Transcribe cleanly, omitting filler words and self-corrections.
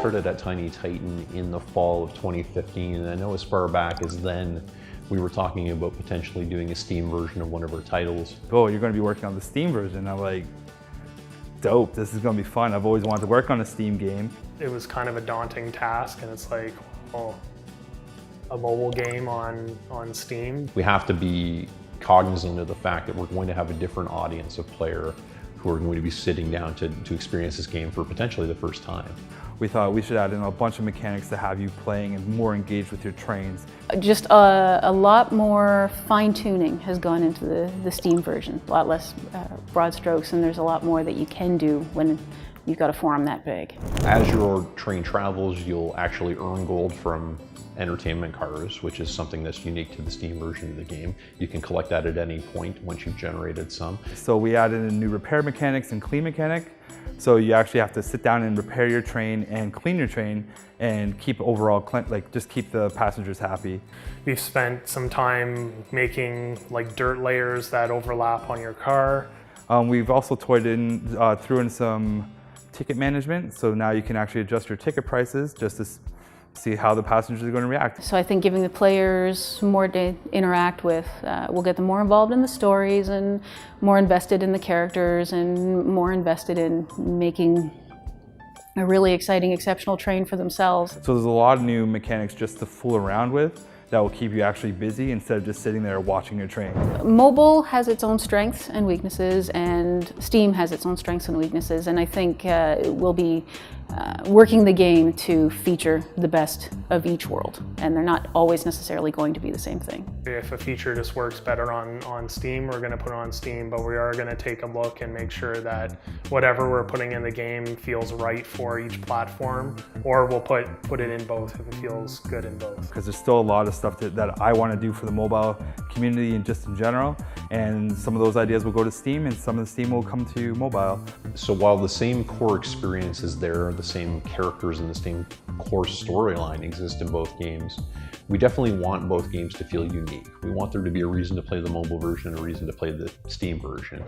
started at Tiny Titan in the fall of 2015, and I know as far back as then, we were talking about potentially doing a Steam version of one of our titles. Oh, you're going to be working on the Steam version. I'm like, dope, this is going to be fun. I've always wanted to work on a Steam game. It was kind of a daunting task, and it's like, oh, a mobile game on Steam. We have to be cognizant of the fact that we're going to have a different audience of player who are going to be sitting down to experience this game for potentially the first time. We thought we should add in a bunch of mechanics to have you playing and more engaged with your trains. Just a lot more fine-tuning has gone into the Steam version. A lot less broad strokes, and there's a lot more that you can do when you've got a forum that big. As your train travels, you'll actually earn gold from entertainment cars, which is something that's unique to the Steam version of the game. You can collect that at any point once you've generated some. So we added in new repair mechanics and clean mechanic. So you actually have to sit down and repair your train and clean your train and keep overall, just keep the passengers happy. We've spent some time making like dirt layers that overlap on your car. We've also threw in some ticket management. So now you can actually adjust your ticket prices just to see how the passengers are going to react. So I think giving the players more to interact with will get them more involved in the stories and more invested in the characters and more invested in making a really exciting, exceptional train for themselves. So there's a lot of new mechanics just to fool around with that will keep you actually busy instead of just sitting there watching your train. Mobile has its own strengths and weaknesses, and Steam has its own strengths and weaknesses, and I think we'll be working the game to feature the best of each world, and they're not always necessarily going to be the same thing. If a feature just works better on Steam, we're going to put it on Steam, but we are going to take a look and make sure that whatever we're putting in the game feels right for each platform, or we'll put it in both if it feels good in both. Because there's still a lot of stuff that I want to do for the mobile community and just in general, and some of those ideas will go to Steam and some of the Steam will come to mobile. So while the same core experience is there, the same characters and the same core storyline exist in both games, we definitely want both games to feel unique. We want there to be a reason to play the mobile version and a reason to play the Steam version.